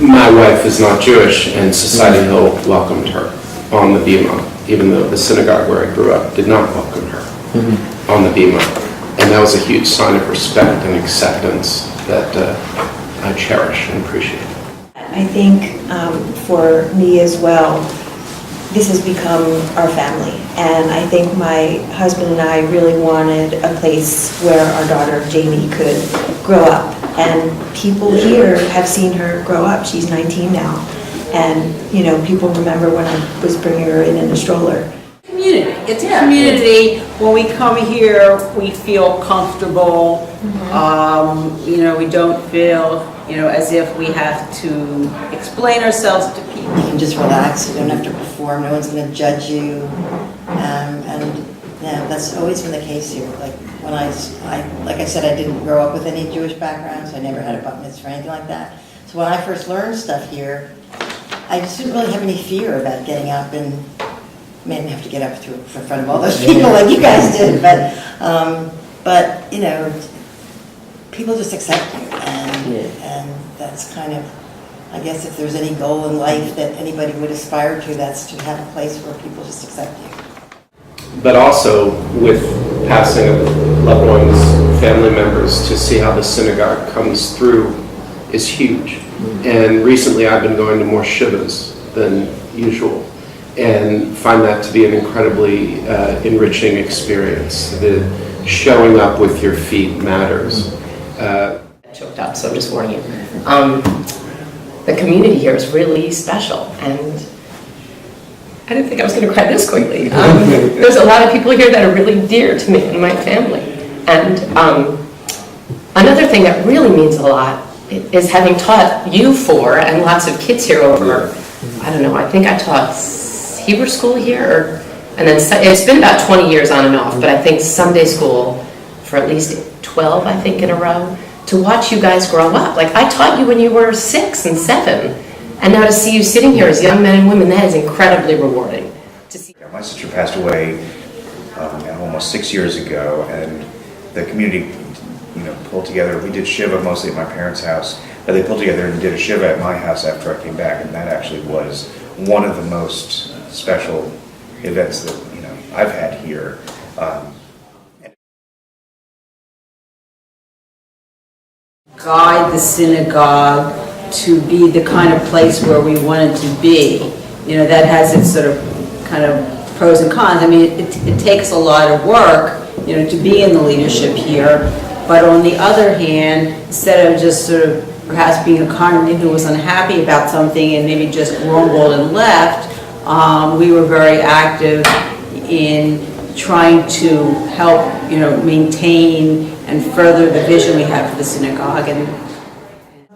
My wife is not Jewish, and Society Hill welcomed her on the Bima, even though the synagogue where I grew up did not welcome her on the Bima. And that was a huge sign of respect and acceptance that I cherish and appreciate. I think for me as well, this has become our family. And I think my husband and I really wanted a place where our daughter Jamie could grow up. And people here have seen her grow up. She's 19 now. And, you know, people remember when I was bringing her in a stroller. Community. It's a community. When we come here, we feel comfortable. You know, we don't feel, you know, as if we have to explain ourselves to people. You can just relax. You don't have to perform. No one's going to judge you. And yeah, that's always been the case here. Like when like I said, I didn't grow up with any Jewish background, so I never had a bat mitzvah or anything like that. So when I first learned stuff here, I just didn't really have any fear about getting up and maybe have to get up in front of all those people like you guys did. But you know, people just accept you, and that's kind of, I guess, if there's any goal in life that anybody would aspire to, that's to have a place where people just accept you. But also, with passing of loved ones, family members, to see how the synagogue comes through is huge. And recently I've been going to more shivas than usual, and find that to be an incredibly enriching experience. The showing up with your feet matters. Choked up, so I'm just warning you. The community here is really special, and I didn't think I was going to cry this quickly. There's a lot of people here that are really dear to me and my family. And another thing that really means a lot is having taught you four and lots of kids here over, I don't know, I think I taught Hebrew school here, and then it's been about 20 years on and off, but I think Sunday school for at least 12, I think, in a row, to watch you guys grow up. Like, I taught you when you were 6 and 7, and now to see you sitting here as young men and women, that is incredibly rewarding. To see. My sister passed away almost 6 years ago, and the community, you know, pulled together. We did Shiva mostly at my parents' house, but they pulled together and did a Shiva at my house after I came back, and that actually was one of the most special events that, you know, I've had here. Guide the synagogue to be the kind of place where we want it to be. You know, that has its sort of kind of pros and cons. I mean, it takes a lot of work, you know, to be in the leadership here. But on the other hand, instead of just sort of perhaps being a congregant who was unhappy about something and maybe just grumbled and left, we were very active in trying to help, you know, maintain and further the vision we have for the synagogue. And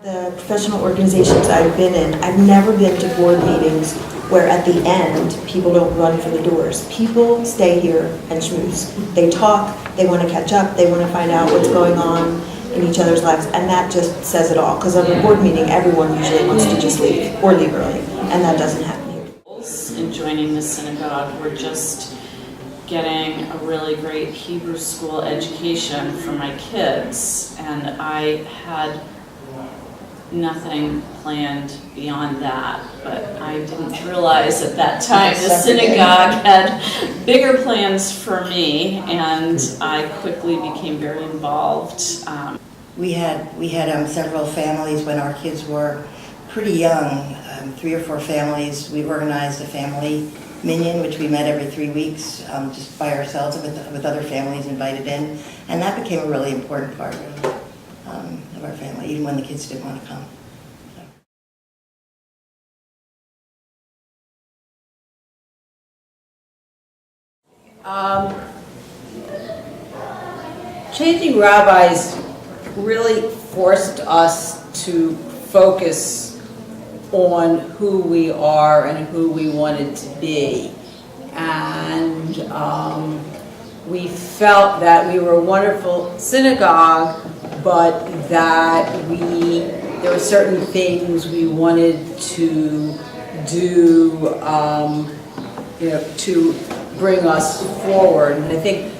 The professional organizations I've been in, I've never been to board meetings where at the end, people don't run for the doors. People stay here and schmooze. They talk, they want to catch up, they want to find out what's going on in each other's lives, and that just says it all. Because at a board meeting, everyone usually wants to just leave, or leave early, and that doesn't happen here. In joining the synagogue, we're just getting a really great Hebrew school education for my kids, and I had nothing planned beyond that, but I didn't realize at that time the synagogue had bigger plans for me, and I quickly became very involved. We had several families when our kids were pretty young, 3 or 4 families. We organized a family minyan, which we met every 3 weeks, just by ourselves with other families invited in, and that became a really important part of our family, even when the kids didn't want to come. changing rabbis really forced us to focus on who we are and who we wanted to be. And we felt that we were a wonderful synagogue, but that there were certain things we wanted to do, to bring us forward. And I think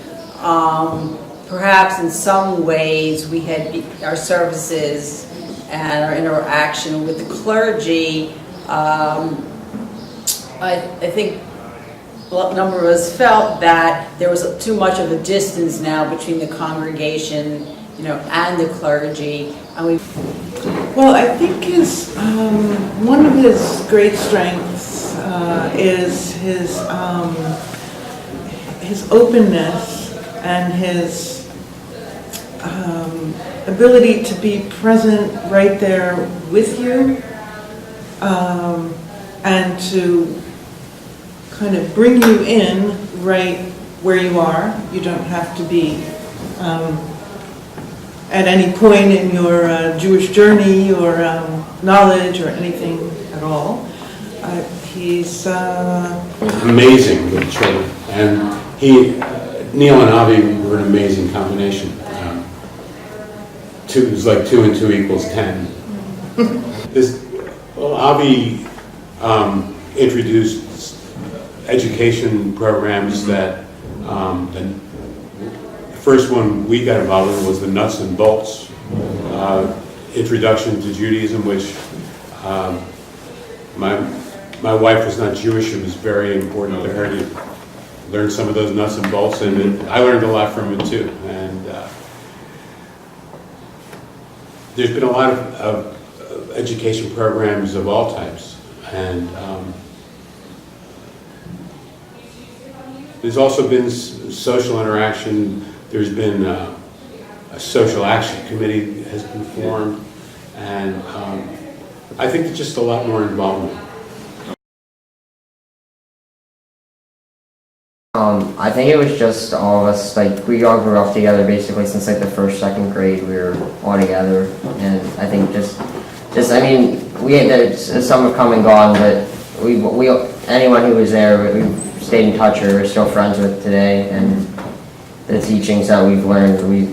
perhaps in some ways we had our services and our interaction with the clergy, I think a number of us felt that there was too much of a distance now between the congregation, and the clergy, and we. Well, I think one of his great strengths is his openness and his ability to be present right there with you, and to kind of bring you in right where you are. You don't have to be at any point in your Jewish journey or knowledge or anything at all. He's amazing with children, and Neil and Avi were an amazing combination. It was like 2 and 2 equals 10. Avi introduced education programs that the first one we got involved in was the nuts and bolts introduction to Judaism, which my wife was not Jewish. It was very important to her to learn some of those nuts and bolts, and I learned a lot from it too. And there's been a lot of education programs of all types, and there's also been social interaction. There's been a social action committee has been formed, and I think there's just a lot more involvement. I think it was just all of us, like, we all grew up together basically since like the first, second grade. We were all together, and I think I mean, some have come and gone, but we anyone who was there, we stayed in touch or we're still friends with today, and the teachings that we've learned, we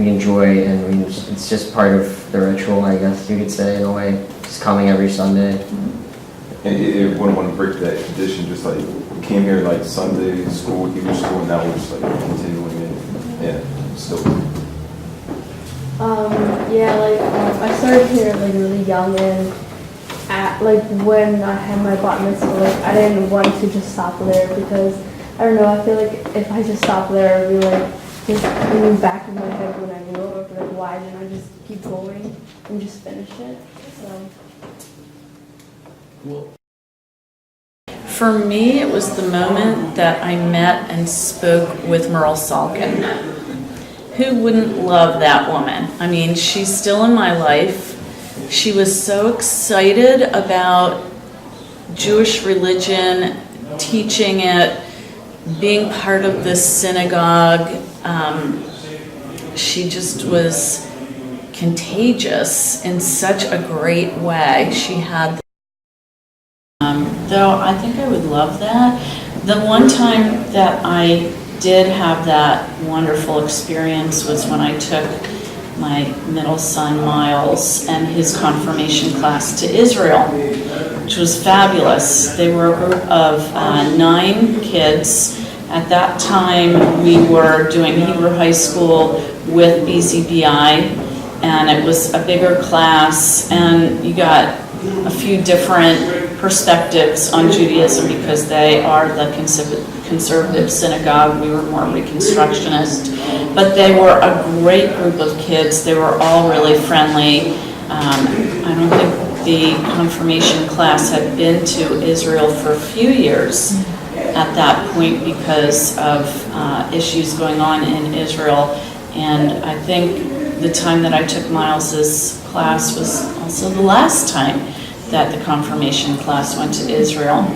enjoy, and it's just part of the ritual, I guess you could say, in a way, just coming every Sunday. And it wouldn't want to break that tradition, just like we came here like Sunday school, Hebrew school, and now we're just like continuing it, and still. I started here like really young, and when I had my bat mitzvah, I didn't want to just stop there because I don't know. I feel like if I just stopped there, it would be like just in the back of my head when I knew it. I'd be like, why didn't I just keep going and just finish it? So. For me, it was the moment that I met and spoke with Merle Salkin. Who wouldn't love that woman? I mean, she's still in my life. She was so excited about Jewish religion, teaching it, being part of this synagogue. She just was contagious in such a great way. She had though I think I would love that. The one time that I did have that wonderful experience was when I took my middle son Miles and his confirmation class to Israel, which was fabulous. They were a group of 9 kids. At that time we were doing Hebrew High School with BCBI, and it was a bigger class, and you got a few different perspectives on Judaism because they are the conservative synagogue. We were more Reconstructionist, but they were a great group of kids. They were all really friendly. I don't think the confirmation class had been to Israel for a few years at that point because of issues going on in Israel, and I think the time that I took Miles's class was also the last time that the confirmation class went to Israel.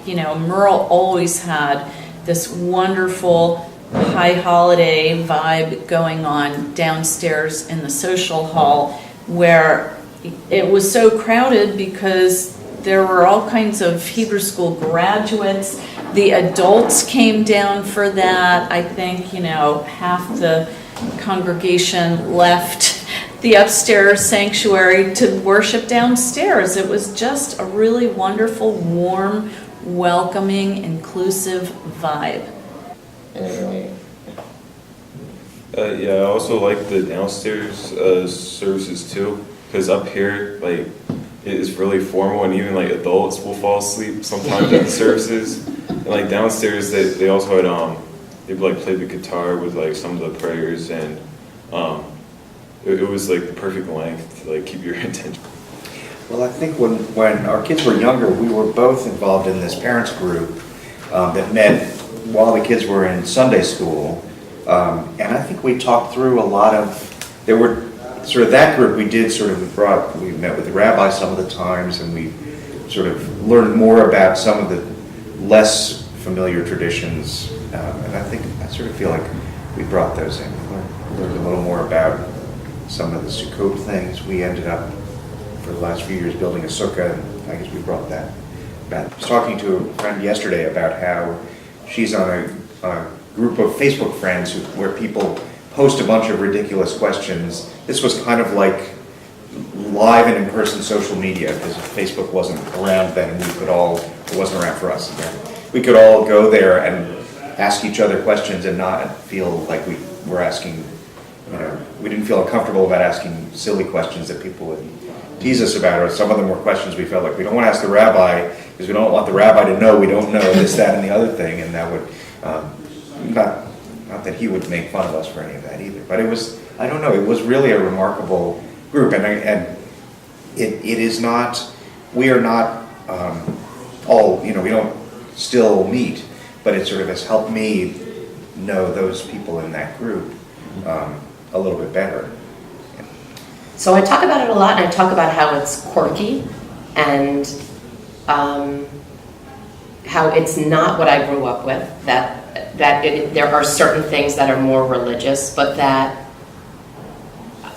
Merle always had this wonderful high holiday vibe going on downstairs in the social hall, where it was so crowded because there were all kinds of Hebrew school graduates. The adults came down for that. I think, half the congregation left the upstairs sanctuary to worship downstairs. It was just a really wonderful, warm, welcoming, inclusive vibe. Yeah, I also like the downstairs services too. because up here, like, it is really formal, and even like adults will fall asleep sometimes at the services. And like downstairs, they also had they would like play the guitar with like some of the prayers, and it was like the perfect length to like keep your attention. Well, I think when our kids were younger, we were both involved in this parents group that met while the kids were in Sunday school. And I think we talked through a lot of, there were sort of that group we met with the rabbi some of the times, and we sort of learned more about some of the less familiar traditions. And I sort of feel like we brought those in. We learned a little more about some of the Sukkot things. We ended up, for the last few years, building a sukkah, and I guess we brought that back. I was talking to a friend yesterday about how she's on a group of Facebook friends where people post a bunch of ridiculous questions. This was kind of like live and in-person social media, because Facebook wasn't around then, and it wasn't around for us. We could all go there and ask each other questions and not feel like we were asking, we didn't feel uncomfortable about asking silly questions that people would tease us about, or some of them were questions we felt like we don't want to ask the rabbi because we don't want the rabbi to know we don't know this, that, and the other thing, and that would, not that he would make fun of us for any of that either, but it was, I don't know, it was really a remarkable group, and it is not, we are not all, we don't still meet, but it sort of has helped me know those people in that group a little bit better. So I talk about it a lot, and I talk about how it's quirky, and how it's not what I grew up with, there are certain things that are more religious, but that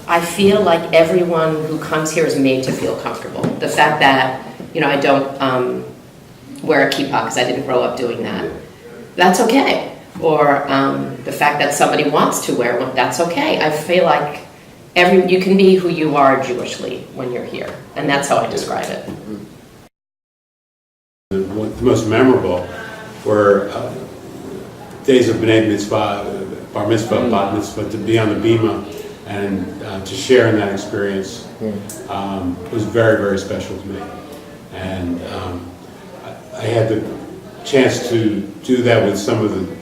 I feel like everyone who comes here is made to feel comfortable. The fact that, I don't wear a kippah because I didn't grow up doing that, that's okay. Or the fact that somebody wants to wear one, that's okay. I feel like you can be who you are Jewishly when you're here, and that's how I describe it. The most memorable were days of B'nai Mitzvah, Bar Mitzvah, Bat Mitzvah, to be on the Bima and to share in that experience was very, very special to me. And I had the chance to do that with some of the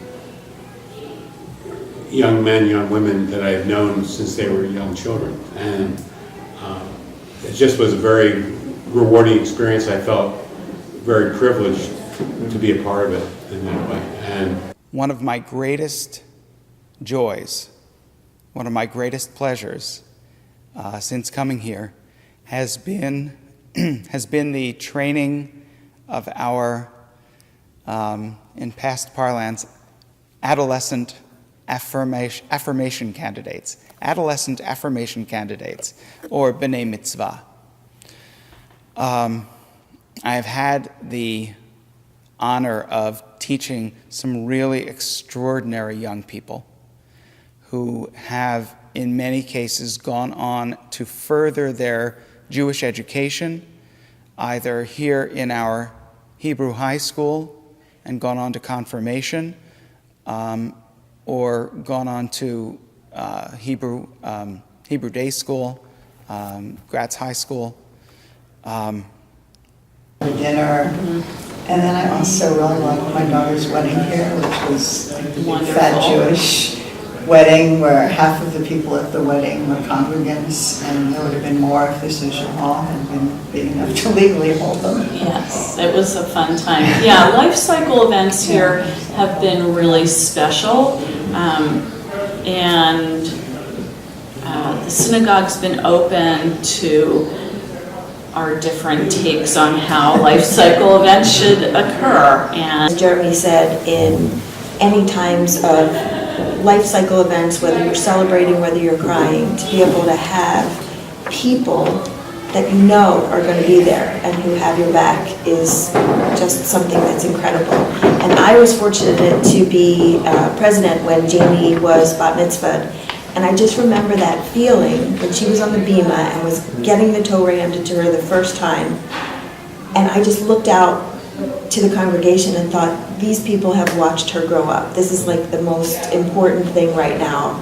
young men, young women that I have known since they were young children. And it just was a very rewarding experience. I felt very privileged to be a part of it in that way. And one of my greatest joys, one of my greatest pleasures since coming here has been the training of our, in past parlance, adolescent affirmation candidates, or B'nai Mitzvah. I have had the honor of teaching some really extraordinary young people who have, in many cases, gone on to further their Jewish education, either here in our Hebrew high school and gone on to confirmation, or gone on to Hebrew day school, Gratz High School. Dinner. And then I also really liked my daughter's wedding here, which was a fat Jewish wedding where half of the people at the wedding were congregants, and there would have been more if the social hall had been big enough to legally hold them. Yes, it was a fun time. Yeah, life cycle events here have been really special, and the synagogue's been open to our different takes on how life cycle events should occur. And Jeremy said, in any times of life cycle events, whether you're celebrating, whether you're crying, to be able to have people that you know are going to be there and who have your back is just something that's incredible. And I was fortunate to be president when Jamie was bat mitzvahed. And I just remember that feeling when she was on the bima and was getting the Torah handed to her the first time. And I just looked out to the congregation and thought, these people have watched her grow up. This is like the most important thing right now.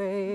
way.